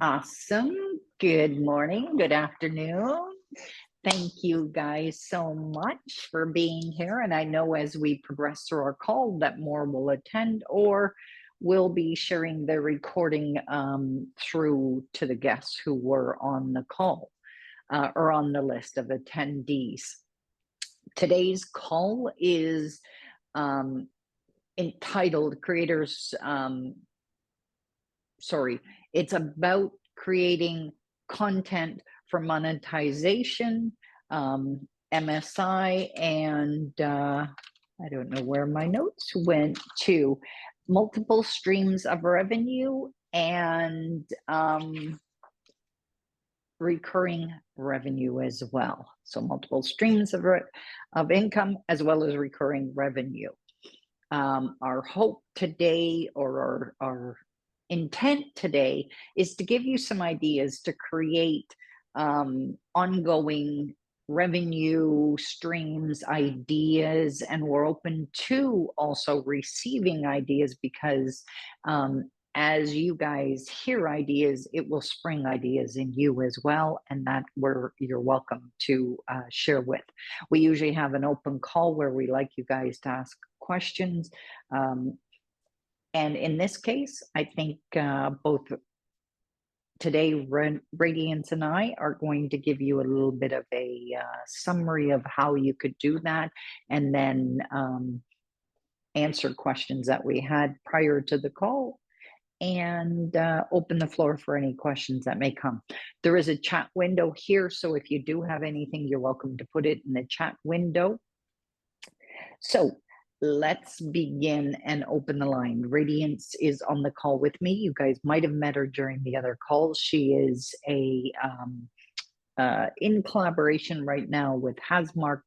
Awesome. Good morning, good afternoon. Thank you guys so much for being here. And I know as we progress through our call that more will attend or will be sharing the recording through to the guests who were on the call or on the list of attendees. Today's call is um, entitled Creators it's about creating content for monetization, MSI, and I don't know where my notes went to, multiple streams of revenue and recurring revenue as well. So multiple streams of income as well as recurring revenue. Our hope today, or our intent today, is to give you some ideas to create ongoing revenue streams, ideas, and we're open to also receiving ideas because as you guys hear ideas, it will spring ideas in you as well, and that you're welcome to share with. We usually have an open call where we like you guys to ask questions. And in this case, I think both today, Radiance and I are going to give you a little bit of a summary of how you could do that, and then answer questions that we had prior to the call and open the floor for any questions that may come. There is a chat window here, so if you do have anything, you're welcome to put it in the chat window. So let's begin and open the line. Radiance is on the call with me. You guys might have met her during the other calls. She is in collaboration right now with Hasmark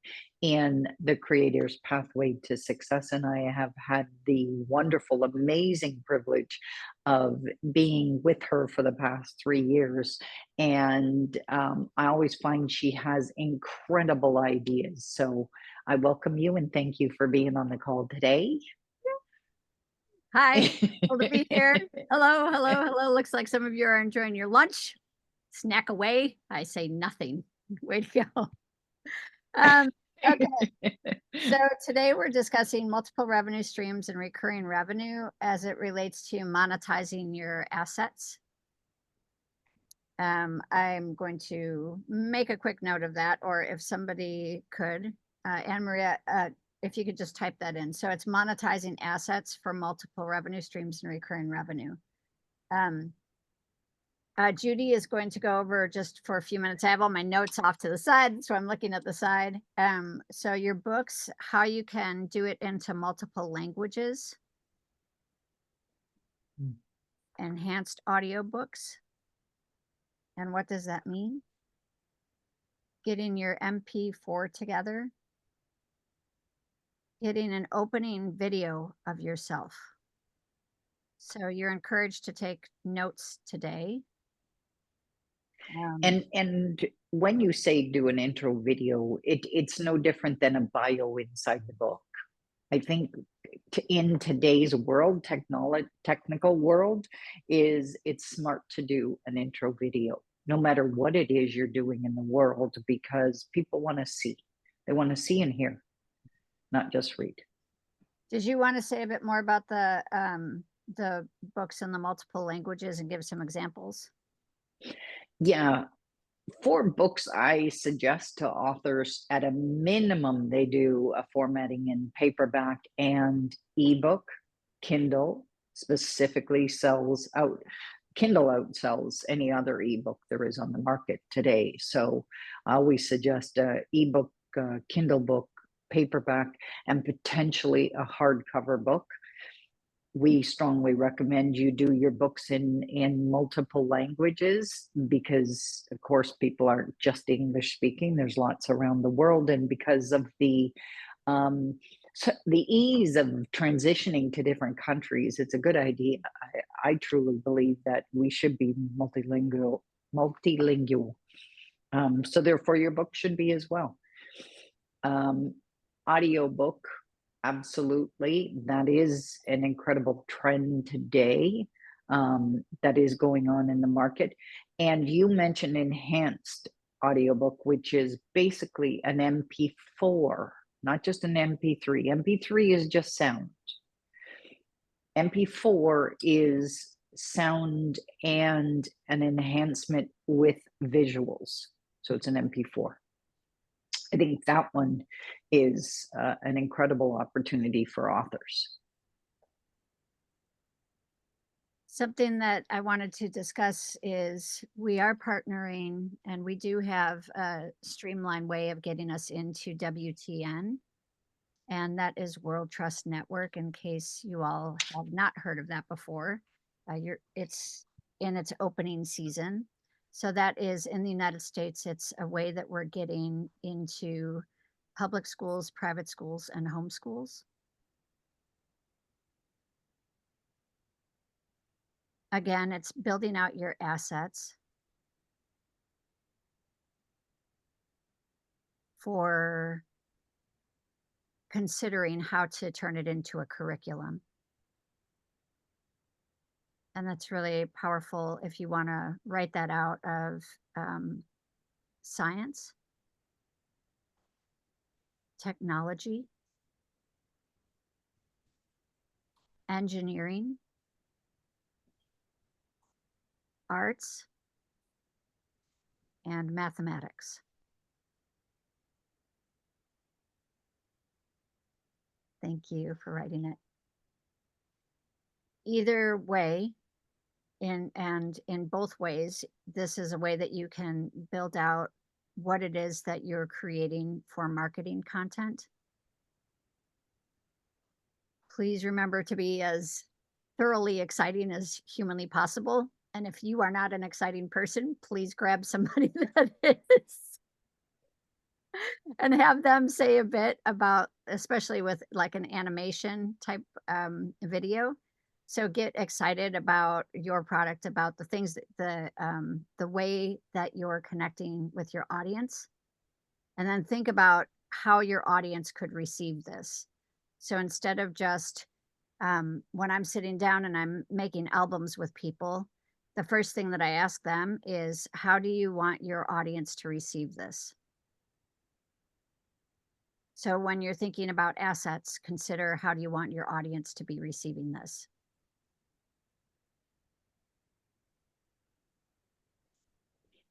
in the Creator's Pathway to Success. And I have had the wonderful, amazing privilege of being with her for the past 3 years. And I always find she has incredible ideas. So I welcome you and thank you for being on the call today. Hi, cool to be here. Hello, hello, hello. Looks like some of you are enjoying your lunch. Snack away. I say nothing. Way to go. Okay, so today we're discussing multiple revenue streams and recurring revenue as it relates to monetizing your assets. I'm going to make a quick note of that, or if somebody could, Anne Maria, if you could just type that in. So it's monetizing assets for multiple revenue streams and recurring revenue. Judy is going to go over just for a few minutes. I have all my notes off to the side, so I'm looking at the side. So your books, how you can do it into multiple languages. Enhanced audiobooks. And what does that mean? Getting your MP4 together. Getting an opening video of yourself. So you're encouraged to take notes today. And when you say do an intro video, it's no different than a bio inside the book. I think in today's world, technical world, it's smart to do an intro video, no matter what it is you're doing in the world, because people want to see. They want to see and hear, not just read. Did you want to say a bit more about the books in the multiple languages and give some examples? Yeah. For books, I suggest to authors at a minimum they do a formatting in paperback and ebook. Kindle specifically sells out. Kindle outsells any other ebook there is on the market today. So I always suggest a ebook, Kindle book, paperback, and potentially a hardcover book. We strongly recommend you do your books in multiple languages because, of course, people aren't just English speaking. There's lots around the world, and because of the ease of transitioning to different countries, it's a good idea. I truly believe that we should be multilingual. So therefore, your book should be as well. Audiobook. Absolutely. That is an incredible trend today. that is going on in the market. And you mentioned enhanced audiobook, which is basically an MP4, not just an MP3. MP3 is just sound. MP4 is sound and an enhancement with visuals. So it's an MP4. I think that one is an incredible opportunity for authors. Something that I wanted to discuss is we are partnering, and we do have a streamlined way of getting us into WTN, and that is World Trust Network, in case you all have not heard of that before. It's in its opening season. So that is in the United States. It's a way that we're getting into public schools, private schools, and homeschools. Again, it's building out your assets for considering how to turn it into a curriculum. And that's really powerful if you want to write that out of science, technology, engineering, arts, and mathematics. Thank you for writing it. Either way, in both ways, this is a way that you can build out what it is that you're creating for marketing content. Please remember to be as thoroughly exciting as humanly possible. And if you are not an exciting person, please grab somebody that is and have them say a bit about, especially with like an animation type video. So get excited about your product, about the things that the way that you're connecting with your audience, and then think about how your audience could receive this. So instead of just when I'm sitting down and I'm making albums with people, the first thing that I ask them is, how do you want your audience to receive this? So when you're thinking about assets, consider, how do you want your audience to be receiving this?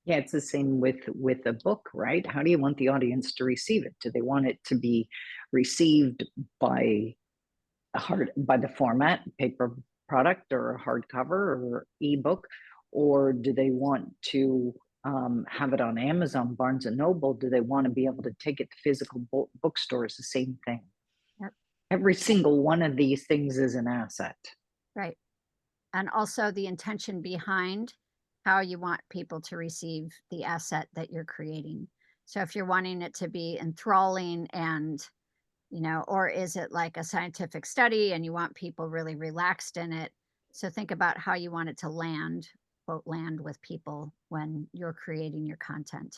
Yeah, it's the same with a book, right? How do you want the audience to receive it? Do they want it to be received by by the format, paper product or a hardcover or ebook, or do they want to have it on Amazon, Barnes and Noble? Do they want to be able to take it to physical bookstores? The same thing. Yep. Every single one of these things is an asset. Right. And also the intention behind how you want people to receive the asset that you're creating. So if you're wanting it to be enthralling and, or is it like a scientific study and you want people really relaxed in it? So think about how you want it to land, quote, land with people when you're creating your content,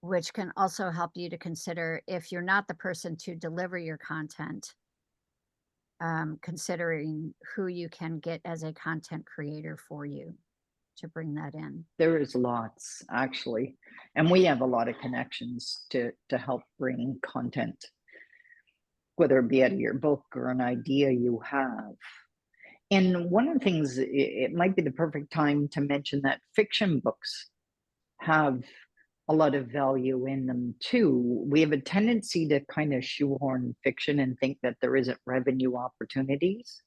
which can also help you to consider, if you're not the person to deliver your content, considering who you can get as a content creator for you to bring that in. There is lots, actually, and we have a lot of connections to help bring content, whether it be out of your book or an idea you have. And one of the things, it might be the perfect time to mention that fiction books have a lot of value in them too. We have a tendency to kind of shoehorn fiction and think that there isn't revenue opportunities,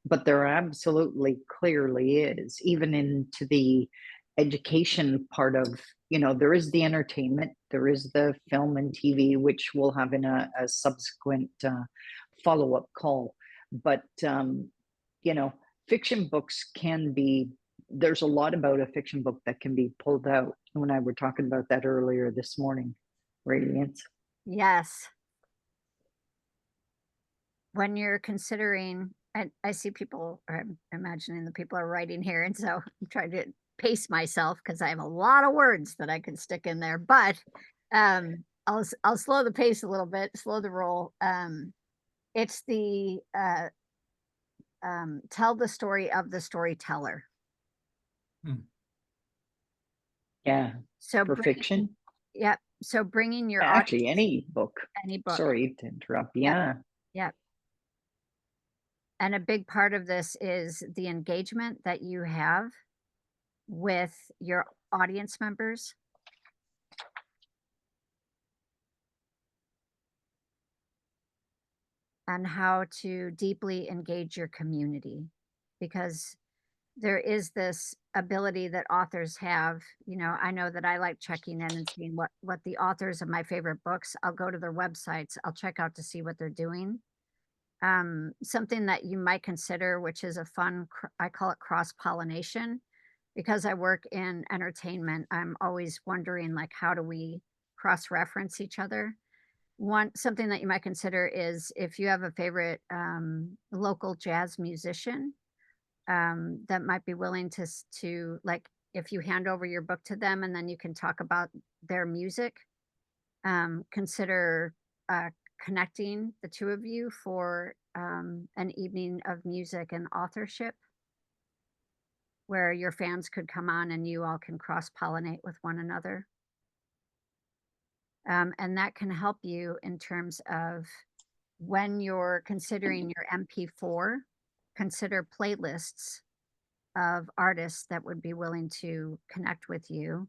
but there absolutely clearly is, even into the education part of, there is the entertainment, there is the film and TV, which we'll have in a subsequent follow-up call. But fiction books can be, there's a lot about a fiction book that can be pulled out. You and I were talking about that earlier this morning. Radiance. Yes. When you're considering, and I see people, I'm imagining the people are writing here, and so I'm trying to pace myself because I have a lot of words that I can stick in there, but I'll slow the pace a little bit, slow the roll. It's the tell the story of the storyteller. Hmm. Yeah. So For fiction. yep. So bringing your Actually, audience, any book. any book. Sorry to interrupt. Yep. Yeah. Yep. And a big part of this is the engagement that you have with your audience members. And how to deeply engage your community, because there is this ability that authors have. I know that I like checking in and seeing what the authors of my favorite books, I'll go to their websites, I'll check out to see what they're doing. Something that you might consider, which is a fun, I call it cross pollination, because I work in entertainment. I'm always wondering, like, how do we cross reference each other? Something that you might consider is if you have a favorite local jazz musician that might be willing to, like, if you hand over your book to them and then you can talk about their music, consider uh, connecting the two of you for an evening of music and authorship where your fans could come on and you all can cross pollinate with one another. And that can help you in terms of when you're considering your MP4, consider playlists of artists that would be willing to connect with you.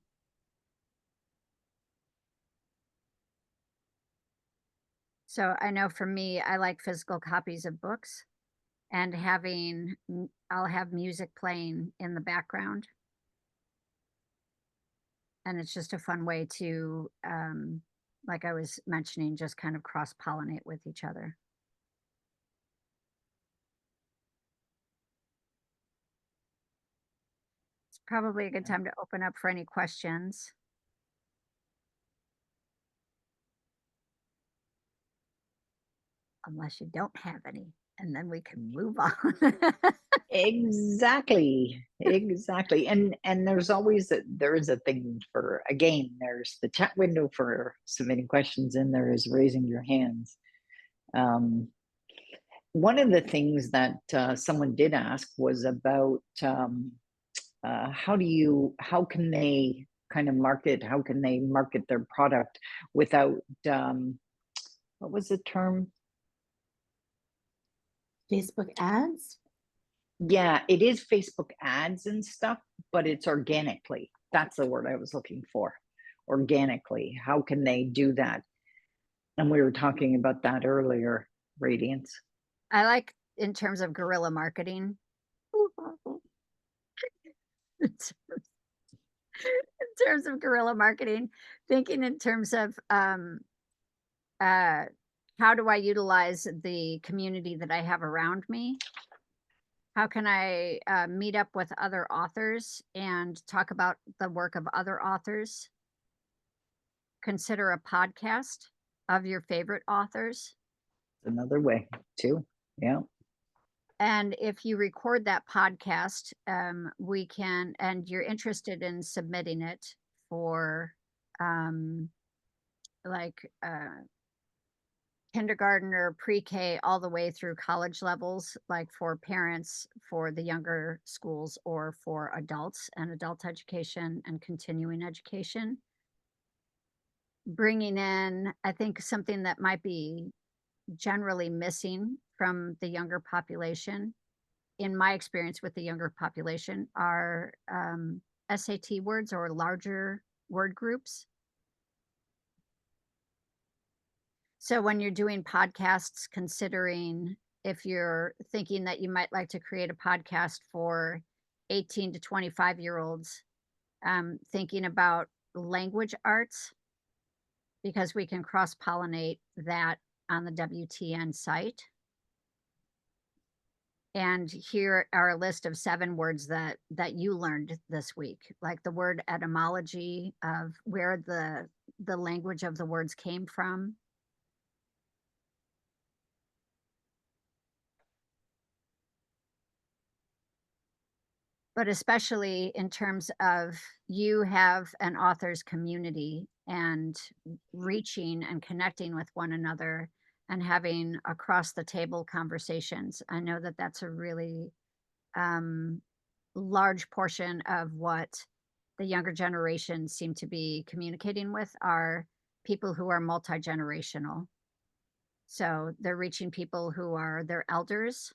So I know for me, I like physical copies of books and I'll have music playing in the background. And it's just a fun way to, like I was mentioning, just kind of cross pollinate with each other. It's probably a good time to open up for any questions. Unless you don't have any, and then we can move on. Exactly. And there's always there is a thing for, again, there's the chat window for submitting questions, and there is raising your hands. One of the things that someone did ask was about how can they kind of how can they market their product without what was the term? Facebook ads? Yeah, it is Facebook ads and stuff, but it's organically. That's the word I was looking for. Organically. How can they do that? And we were talking about that earlier, Radiance. I like in terms of guerrilla marketing. In terms of guerrilla marketing, thinking in terms of how do I utilize the community that I have around me? How can I meet up with other authors and talk about the work of other authors? Consider a podcast of your favorite authors. Another way too. Yeah. And if you record that podcast, we can, and you're interested in submitting it for like kindergarten or pre-K all the way through college levels, like for parents for the younger schools or for adults and adult education and continuing education. Bringing in, I think, something that might be generally missing from the younger population, in my experience with the younger population, are SAT words or larger word groups. So when you're doing podcasts, considering if you're thinking that you might like to create a podcast for 18 to 25-year-olds, thinking about language arts, because we can cross-pollinate that on the WTN site. And here are a list of 7 words that you learned this week, like the word etymology of where the language of the words came from. But especially in terms of you have an author's community and reaching and connecting with one another, and having across the table conversations. I know that that's a really um, large portion of what the younger generation seem to be communicating with are people who are multi-generational. So they're reaching people who are their elders,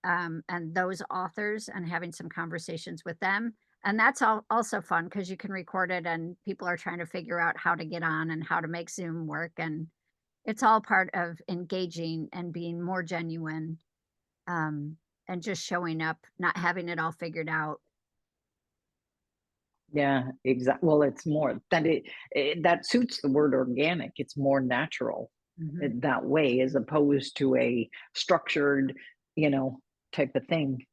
and those authors, and having some conversations with them. And that's all also fun because you can record it and people are trying to figure out how to get on and how to make Zoom work. And it's all part of engaging and being more genuine, um, and just showing up, not having it all figured out. Yeah, exactly. Well, it's more that that suits the word organic. It's more natural Mhm. that way as opposed to a structured, you know, type of thing.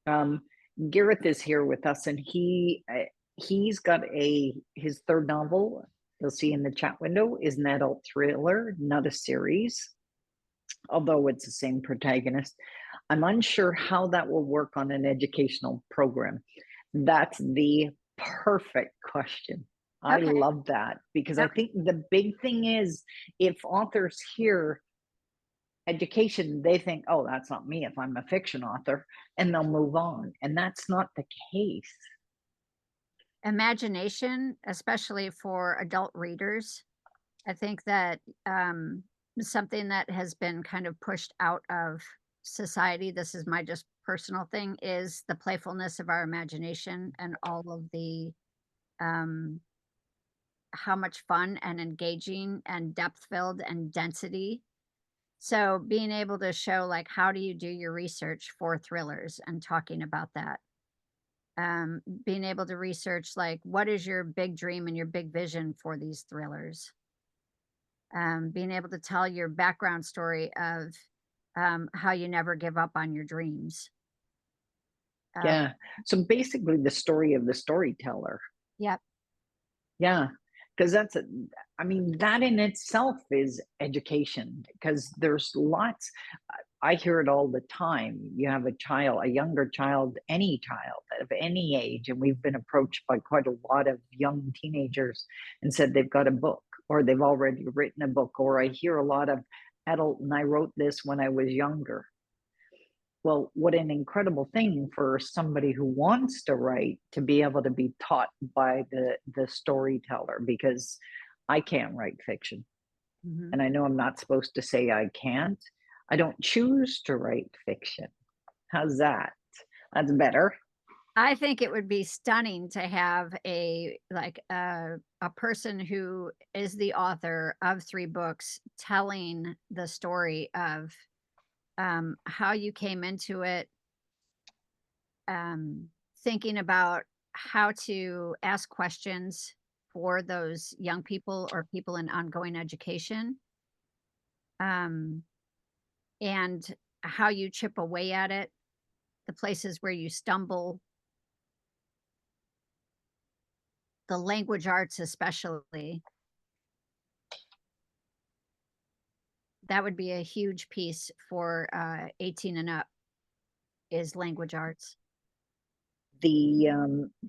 Um, Gareth is here with us, and he's got his third novel. You'll see in the chat window is an adult thriller, not a series, although it's the same protagonist. I'm unsure how that will work on an educational program. That's the perfect question. I Okay. love that because I Yep. think the big thing is if authors hear education, they think, oh, that's not me if I'm a fiction author, and they'll move on. And that's not the case. Imagination, especially for adult readers, I think that something that has been kind of pushed out of society, this is my just personal thing, is the playfulness of our imagination and all of the um, how much fun and engaging and depth filled and density. So being able to show like how do you do your research for thrillers and talking about that. Being able to research like what is your big dream and your big vision for these thrillers. Being able to tell your background story of how you never give up on your dreams. Uh, Yeah. So basically, the story of the storyteller. yep. Yeah, because I mean, that in itself is education because there's lots, I hear it all the time. You have a child, a younger child, any child of any age, and we've been approached by quite a lot of young teenagers and said they've got a book or they've already written a book, or I hear a lot of adult, and I wrote this when I was younger. Well, what an incredible thing for somebody who wants to write to be able to be taught by the storyteller because I can't write fiction. Mhm. And I know I'm not supposed to say I can't. I don't choose to write fiction. How's that? That's better. I think it would be stunning to have a person who is the author of 3 books telling the story of, how you came into it, um, thinking about how to ask questions for those young people or people in ongoing education, um, and how you chip away at it, the places where you stumble, the language arts especially. That would be a huge piece for, 18 and up, is language arts. The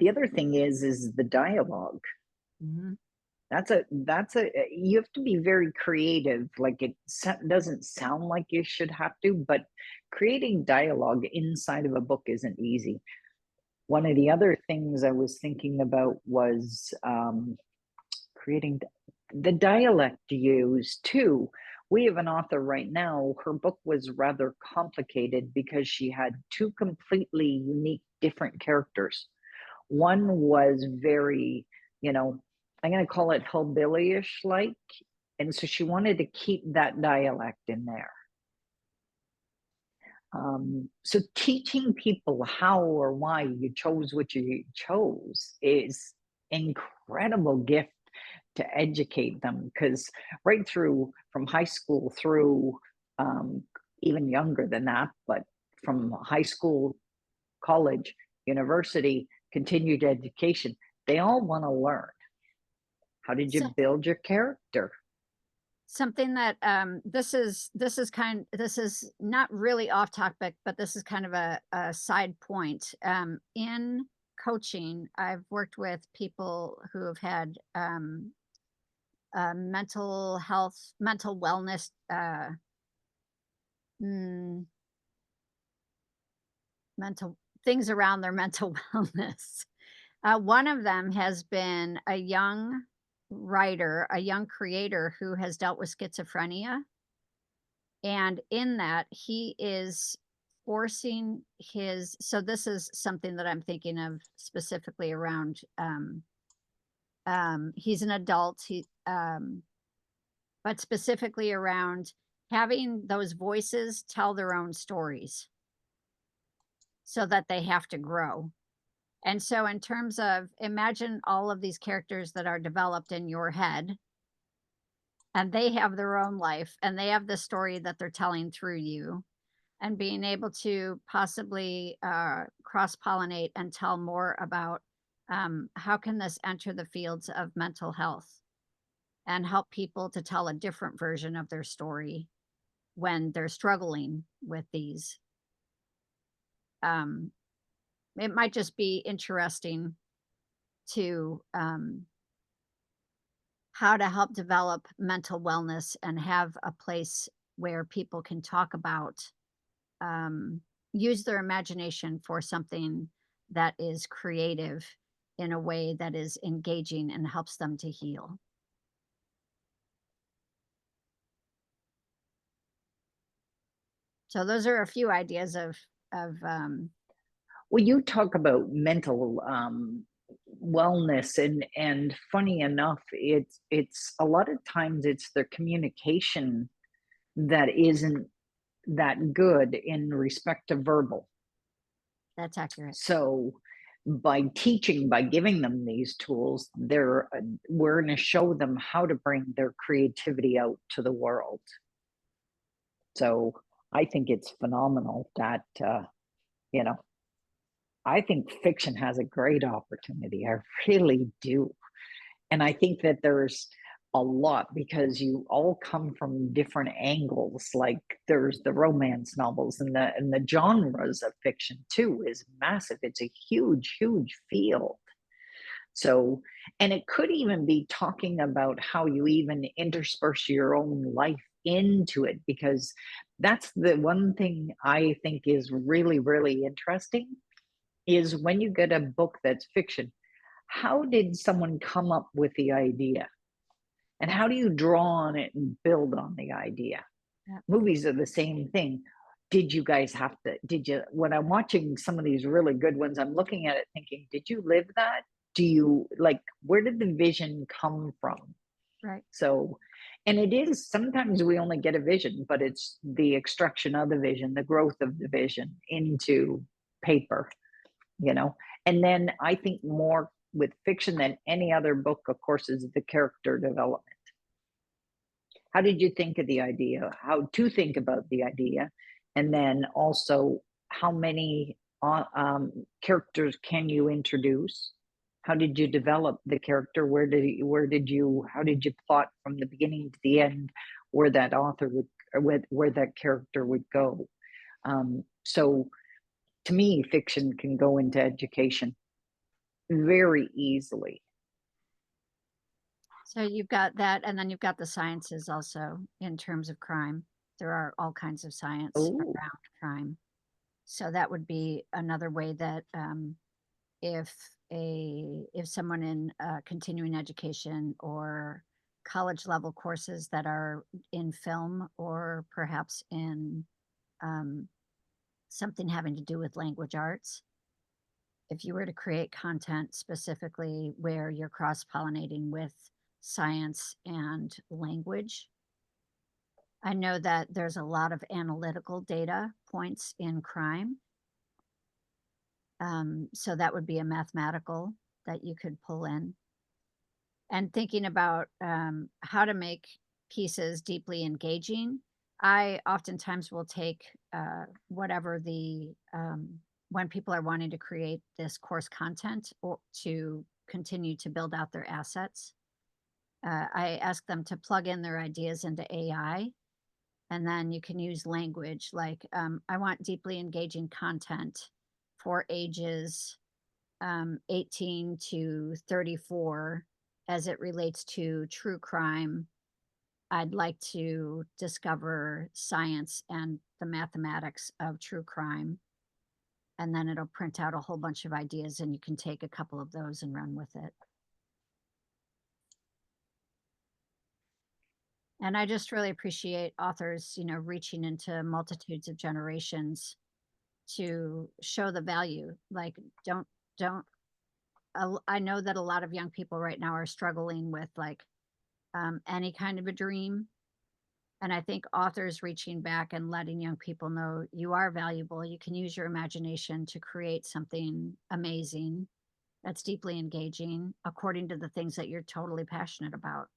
other thing is the dialogue. Mhm. That's a you have to be very creative. Like doesn't sound like you should have to, but creating dialogue inside of a book isn't easy. One of the other things I was thinking about was creating the dialect used too. We have an author right now. Her book was rather complicated because she had two completely unique, different characters. One was very, you know, I'm going to call it hillbillyish like. And so she wanted to keep that dialect in there. So teaching people how or why you chose what you chose is incredible gift to educate them because right through from high school through um, even younger than that, but from high school, college, university, continued education, they all want to learn. How did you So build your character? something that, this is not really off topic, but this is kind of a side point. In coaching, I've worked with people who have had, mental health, mental wellness, mm, mental things around their mental wellness. One of them has been a young writer, a young creator who has dealt with schizophrenia. And in that, he is forcing his, so this is something that I'm thinking of specifically around, he's an adult, but specifically around having those voices tell their own stories so that they have to grow. And so, in terms of imagine all of these characters that are developed in your head, and they have their own life, and they have the story that they're telling through you, and being able to possibly cross pollinate and tell more about how can this enter the fields of mental health and help people to tell a different version of their story when they're struggling with these. Um, it might just be interesting to how to help develop mental wellness and have a place where people can talk about, um, use their imagination for something that is creative in a way that is engaging and helps them to heal. So those are a few ideas of Well, you talk about mental wellness, and funny enough, it's a lot of times it's the communication that isn't that good in respect to verbal. that's accurate. So by teaching, by giving them these tools, we're going to show them how to bring their creativity out to the world. So I think it's phenomenal that you know I think fiction has a great opportunity. I really do. And I think that there's a lot because you all come from different angles. Like there's the romance novels, and the genres of fiction too is massive. It's a huge, huge field. So, and it could even be talking about how you even intersperse your own life into it, because that's the one thing I think is really, really interesting is when you get a book that's fiction, how did someone come up with the idea? And how do you draw on it and build on the idea? Yeah. Movies are the same thing. Did you guys have to, did you, when I'm watching some of these really good ones, I'm looking at it thinking, did you live that? Do you like, where did the vision come from? Right. So, and it is sometimes we only get a vision, but it's the extraction of the vision, the growth of the vision into paper, you know. And then I think more with fiction than any other book, of course, is the character development. How did you think of the idea? How to think about the idea? And then also, how many characters can you introduce? How did you develop the character? How did you plot from the beginning to the end where that author would, or where that character would go? So to me, fiction can go into education very easily. So you've got that, and then you've got the sciences also in terms of crime. There are all kinds of science Oh, around crime. So that would be another way that if if someone in continuing education or college level courses that are in film or perhaps in um, something having to do with language arts, if you were to create content specifically where you're cross pollinating with science and language, I know that there's a lot of analytical data points in crime. So that would be a mathematical that you could pull in. And thinking about how to make pieces deeply engaging, I oftentimes will take whatever when people are wanting to create this course content or to continue to build out their assets, I ask them to plug in their ideas into AI. And then you can use language like, I want deeply engaging content for ages 18 to 34 as it relates to true crime. I'd like to discover science and the mathematics of true crime. And then it'll print out a whole bunch of ideas and you can take a couple of those and run with it. And I just really appreciate authors, reaching into multitudes of generations to show the value. Like, don't, I know that a lot of young people right now are struggling with like any kind of a dream. And I think authors reaching back and letting young people know you are valuable. You can use your imagination to create something amazing that's deeply engaging according to the things that you're totally passionate about.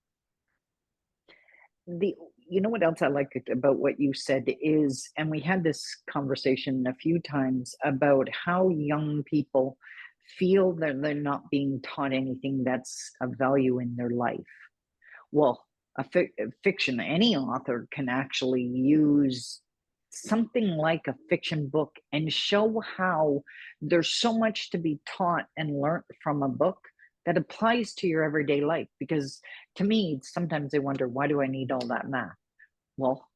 You know what else I like about what you said is, and we had this conversation a few times about how young people feel that they're not being taught anything that's of value in their life. Well, a fiction, any author can actually use something like a fiction book and show how there's so much to be taught and learned from a book that applies to your everyday life. Because to me, sometimes I wonder, why do I need all that math? Well,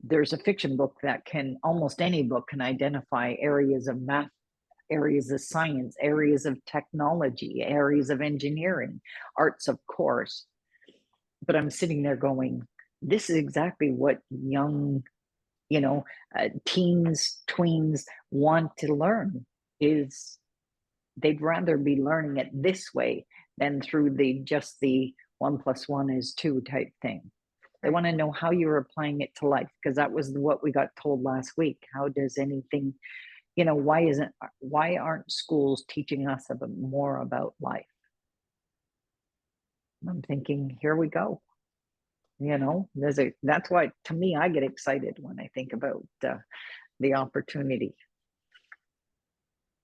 there's a fiction book that can, almost any book can identify areas of math, areas of science, areas of technology, areas of engineering, arts, of course. But I'm sitting there going, this is exactly what young, teens, tweens want to learn. Is they'd rather be learning it this way than through the 1+1 is 2 type thing. They Right. want to know how you're applying it to life, because that was what we got told last week. How does anything, why aren't schools teaching us more about life? I'm thinking, here we go. That's why, to me, I get excited when I think about the opportunity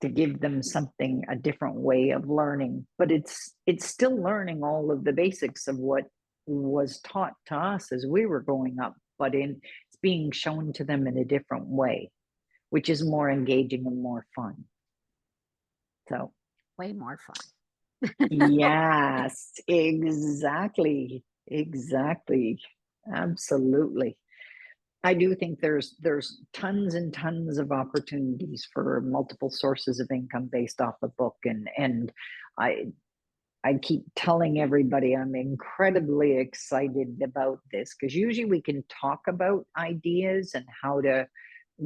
to give them something, a different way of learning. But it's still learning all of the basics of what was taught to us as we were growing up, but it's being shown to them in a different way, which is more engaging and more fun. So Way more fun. yes, exactly, absolutely. I do think there's tons and tons of opportunities for multiple sources of income based off a book, and I I keep telling everybody I'm incredibly excited about this, because usually we can talk about ideas and how to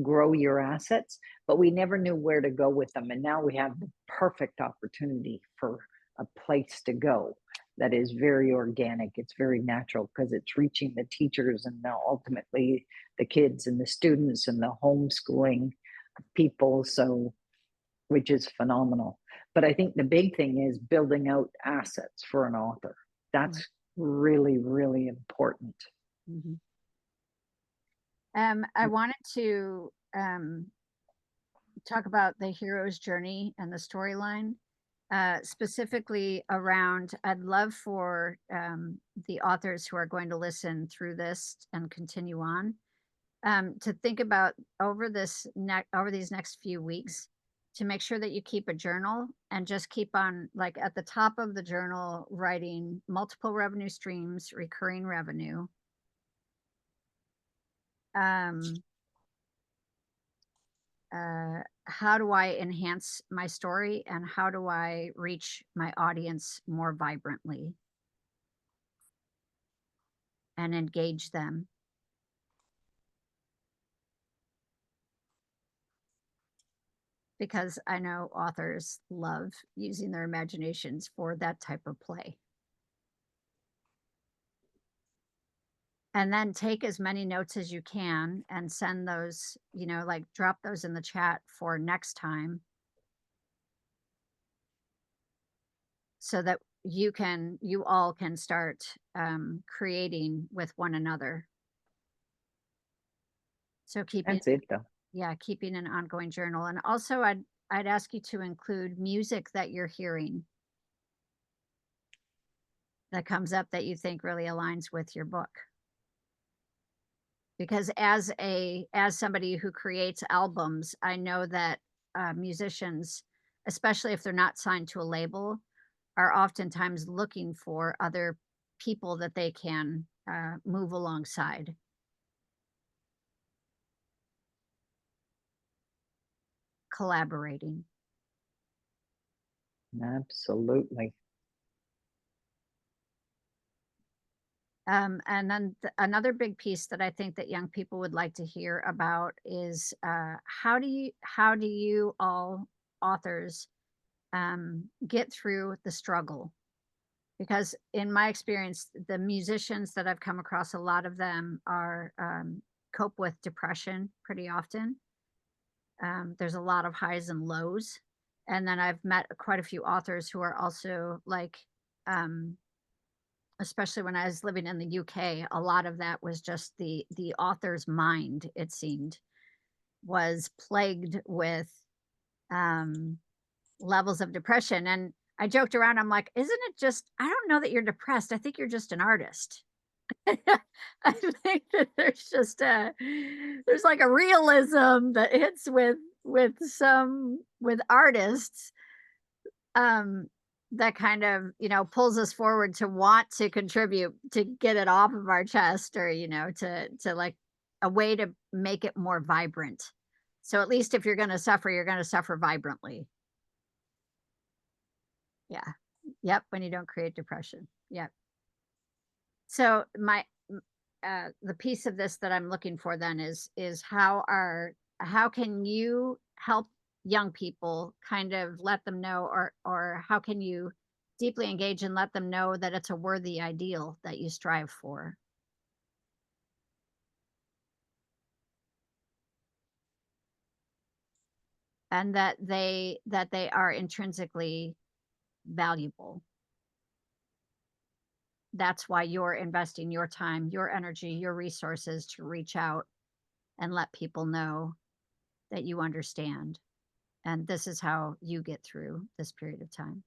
grow your assets, but we never knew where to go with them. And now we have the perfect opportunity for a place to go that is very organic. It's very natural because it's reaching the teachers and now ultimately the kids and the students and the homeschooling people. So, which is phenomenal. But I think the big thing is building out assets for an author. That's really, really important. Mhm. I wanted to talk about the hero's journey and the storyline, specifically around. I'd love for the authors who are going to listen through this and continue on to think about over these next few weeks to make sure that you keep a journal and just keep on, like, at the top of the journal writing multiple revenue streams, recurring revenue. Um, how do I enhance my story and how do I reach my audience more vibrantly and engage them? Because I know authors love using their imaginations for that type of play. And then take as many notes as you can and send those, like drop those in the chat for next time so that you all can start creating with one another. So That's it, though. keeping an ongoing journal. And also I'd ask you to include music that you're hearing that comes up that you think really aligns with your book. Because as somebody who creates albums, I know that musicians, especially if they're not signed to a label, are oftentimes looking for other people that they can move alongside. Collaborating. Absolutely. And then another big piece that I think that young people would like to hear about is how do you all authors get through the struggle? Because in my experience, the musicians that I've come across, a lot of them are cope with depression pretty often. There's a lot of highs and lows, and then I've met quite a few authors who are also like. Um, Especially when I was living in the UK, a lot of that was just the author's mind, it seemed, was plagued with, um, levels of depression, and I joked around, I'm like, "Isn't it just I don't know that you're depressed, I think you're just an artist." I think that there's like a realism that hits with artists, um, that kind of, pulls us forward to want to contribute, to get it off of our chest, or, to like a way to make it more vibrant. So at least if you're going to suffer vibrantly. Yeah. Yep. When you don't create depression. Yep. So the piece of this that I'm looking for then is how can you help young people kind of let them know, or how can you deeply engage and let them know that it's a worthy ideal that you strive for, and that they are intrinsically valuable. That's why you're investing your time, your energy, your resources to reach out and let people know that you understand. And this is how you get through this period of time.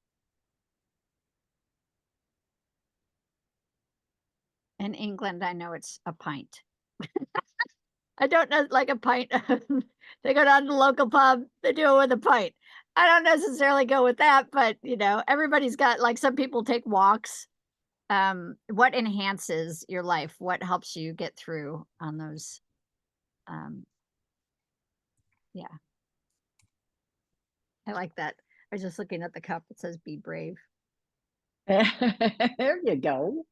In England, I know it's a pint. I don't know, like a pint. They go down to the local pub, they do it with a pint. I don't necessarily go with that, but everybody's got, like, some people take walks. What enhances your life? What helps you get through on those? Um, yeah, I like that. I was just looking at the cup. It says "Be brave." There you go.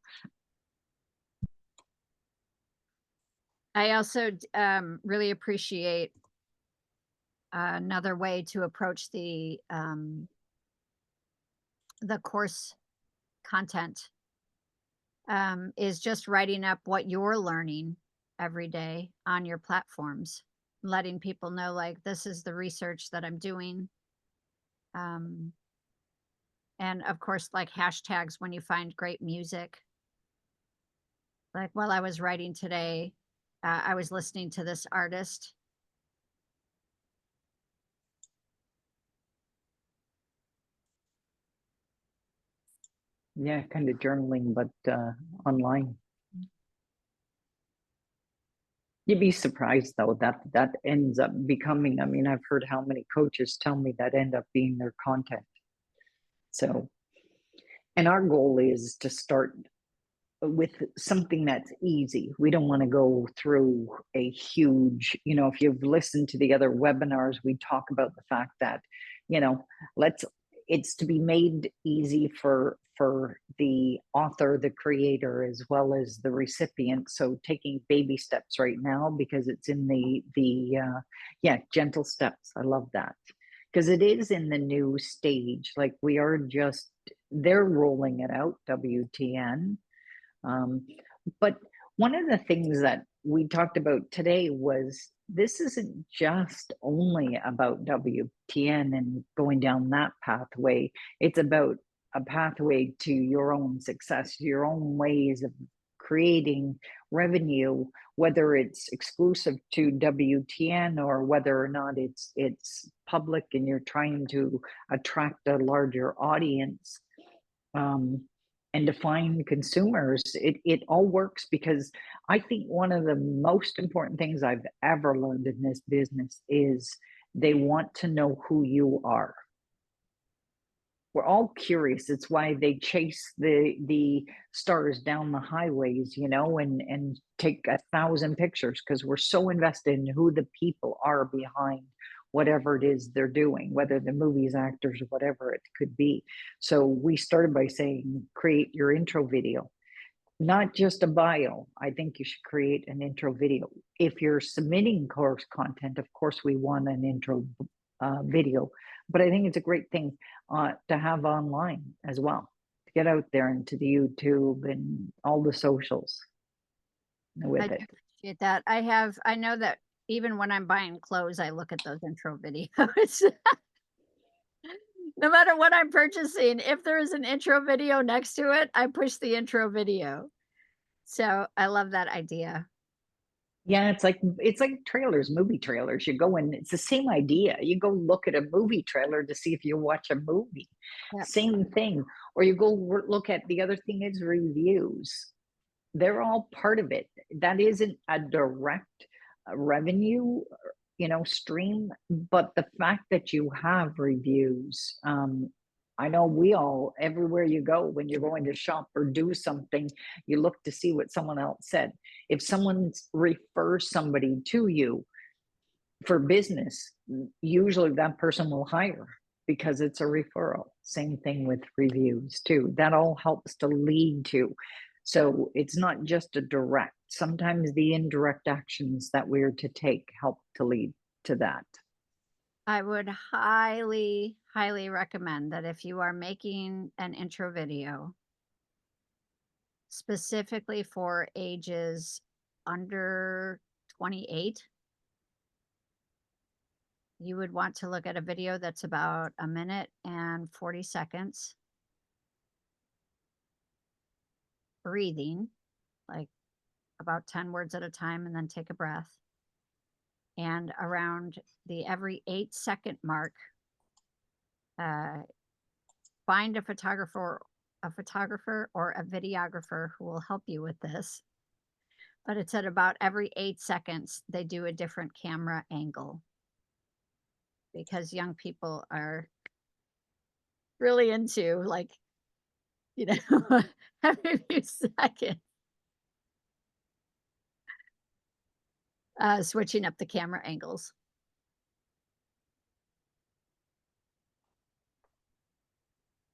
I also really appreciate another way to approach the course content, is just writing up what you're learning every day on your platforms, letting people know, like, this is the research that I'm doing. Um, and of course, like hashtags when you find great music. Like while I was writing today, I was listening to this artist. Yeah, kind of journaling, but online. You'd be surprised though that that ends up becoming, I mean, I've heard how many coaches tell me that end up being their content. So, and our goal is to start with something that's easy. We don't want to go through a huge, if you've listened to the other webinars, we talk about the fact that, you know, let's it's to be made easy for the author, the creator, as well as the recipient. So taking baby steps right now because it's in the gentle steps. I love that because it is in the new stage. Like we are just they're rolling it out, WTN. um, but one of the things that we talked about today was this isn't just only about WTN and going down that pathway. It's about a pathway to your own success, your own ways of creating revenue, whether it's exclusive to WTN or whether or not it's public and you're trying to attract a larger audience. um, and define consumers. It all works because I think one of the most important things I've ever learned in this business is they want to know who you are. we're all curious. It's why they chase the stars down the highways, you know, and take 1,000 pictures, because we're so invested in who the people are behind whatever it is they're doing, whether the movies, actors, or whatever it could be. So we started by saying, create your intro video, not just a bio. I think you should create an intro video. If you're submitting course content, of course, we want an intro video, but I think it's a great thing to have online as well, to get out there into the YouTube and all the socials I with do it. appreciate that. I know that even when I'm buying clothes, I look at those intro videos. No matter what I'm purchasing, if there is an intro video next to it, I push the intro video. So I love that idea. Yeah, it's like trailers, movie trailers. You go in, it's the same idea. You go look at a movie trailer to see if you watch a movie. Yep. Same thing. Or you go look at, the other thing is reviews. They're all part of it. That isn't a direct revenue, you know, stream, but the fact that you have reviews, I know we all, everywhere you go, when you're going to shop or do something, you look to see what someone else said. If someone refers somebody to you for business, usually that person will hire, because it's a referral. Same thing with reviews too. That all helps to lead to. So it's not just a direct. Sometimes the indirect actions that we're to take help to lead to that. I would highly, highly recommend that if you are making an intro video specifically for ages under 28, you would want to look at a video that's about 1 minute and 40 seconds, breathing, like about 10 words at a time, and then take a breath. And around the every 8-second mark, find a photographer or a videographer who will help you with this. But it's at about every 8 seconds, they do a different camera angle, because young people are really into, like, you know, every few seconds, switching up the camera angles.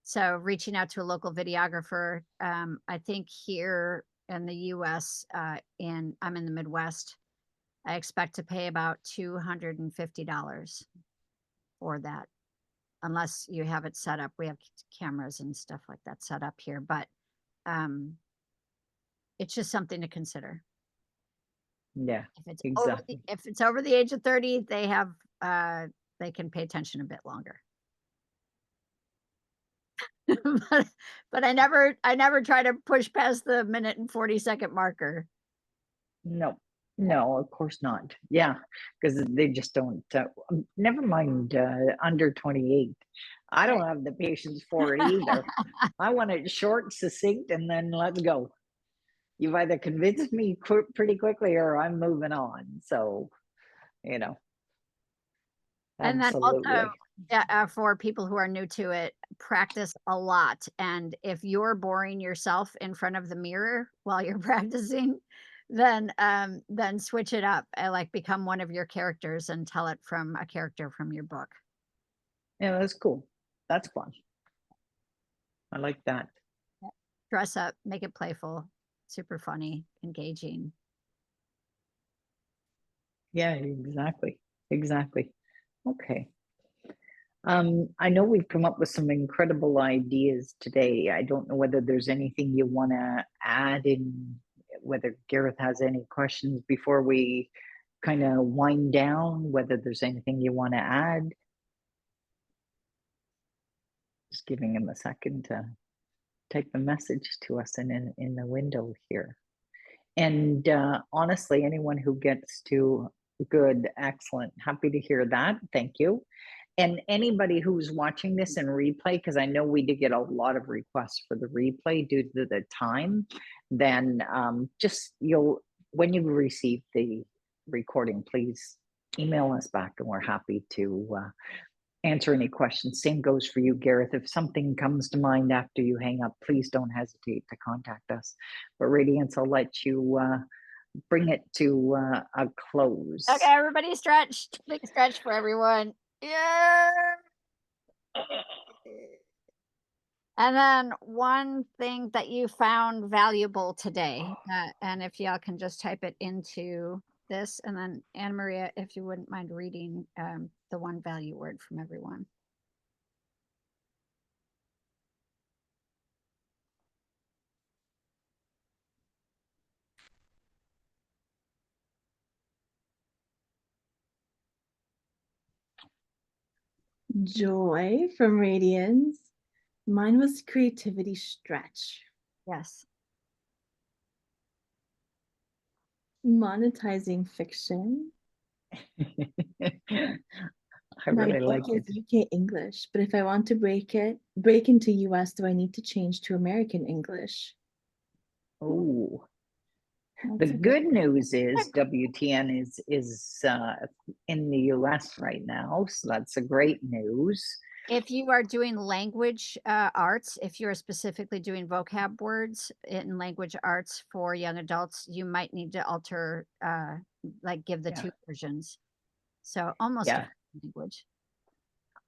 So reaching out to a local videographer, I think here in the US, I'm in the Midwest, I expect to pay about $250 for that, unless you have it set up. We have cameras and stuff like that set up here, but it's just something to consider. Yeah, If exactly. it's over the age of 30, they have they can pay attention a bit longer. but I never try to push past the 1 minute and 40-second marker. No, no, of course not. Yeah, because they just don't. Never mind under 28. I don't have the patience for it either. I want it short, succinct, and then let's go. You've either convinced me pretty quickly, or I'm moving on. So, you know, And then also, absolutely. for people who are new to it, practice a lot. And if you're boring yourself in front of the mirror while you're practicing, then switch it up. Like, become one of your characters and tell it from a character from your book. Yeah, that's cool. That's fun. I like that. Dress up, make it playful, super funny, engaging. Yeah, exactly. Exactly. Okay. I know we've come up with some incredible ideas today. I don't know whether there's anything you want to add in, whether Gareth has any questions before we kind of wind down, whether there's anything you want to add. Just giving him a second to type the message to us in the window here. And honestly, anyone who gets to good, excellent, happy to hear that. Thank you. And anybody who's watching this in replay, because I know we did get a lot of requests for the replay due to the time, then just when you receive the recording, please email us back, and we're happy to answer any questions. Same goes for you, Gareth. If something comes to mind after you hang up, please don't hesitate to contact us. But Radiance, I'll let you bring it to a close. Okay, everybody stretched. Big stretch for everyone. Yeah. And then one thing that you found valuable today, and if y'all can just type it into this, and then Anna Maria, if you wouldn't mind reading the one value word from everyone. Joy from Radiance. Mine was creativity stretch. Yes. Monetizing fiction. I My really book like it. is UK English, but if I want to break into US, do I need to change to American English? Oh, the That's a good news is WTN is in the US right now, so that's a great news. If you are doing language arts, if you're specifically doing vocab words in language arts for young adults, you might need to alter, like give the Yeah. two versions. So almost Yeah. a language.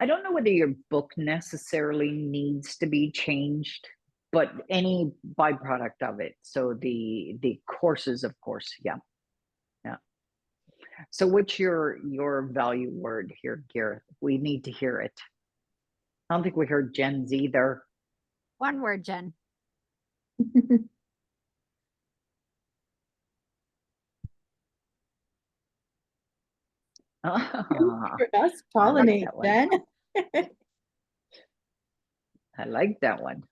I don't know whether your book necessarily needs to be changed, but any byproduct of it. So the courses, of course, yeah. So what's your value word here, Gareth? We need to hear it. I don't think we heard Jen's either. One word, Jen. for us I like pollinate that one. then. I like that one.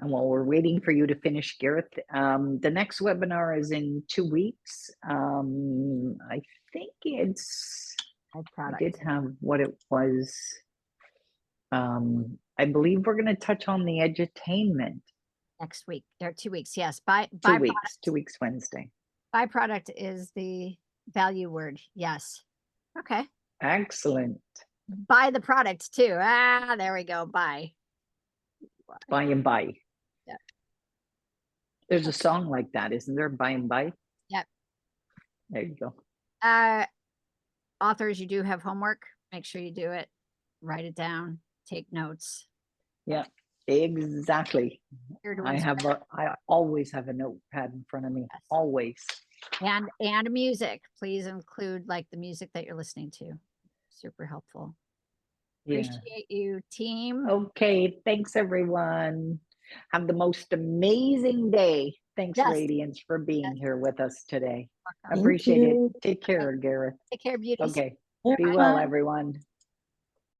And while we're waiting for you to finish, Gareth, the next webinar is in 2 weeks. I think I did have what it was. I believe we're going to touch on the edutainment. Next week or 2 weeks. Yes. 2 weeks, 2 weeks Wednesday. Byproduct is the value word. Yes. Okay. Excellent. Buy the product too. Ah, there we go. Buy. By and by. Yeah. There's a song like that, isn't there? By and by. Yep. There you go. Authors, you do have homework. Make sure you do it. Write it down. Take notes. Yeah, exactly. Here to I always have a notepad in front of me. Yes. Always. And music. Please include like the music that you're listening to. Super helpful. Yeah. Appreciate you, team. Okay. Thanks, everyone. Have the most amazing day. Thanks, Yes. Radiance, for being here with us today. Welcome. Appreciate it. you. Take care, Gareth. Take care, beauties. Okay. Bye. Be well, everyone.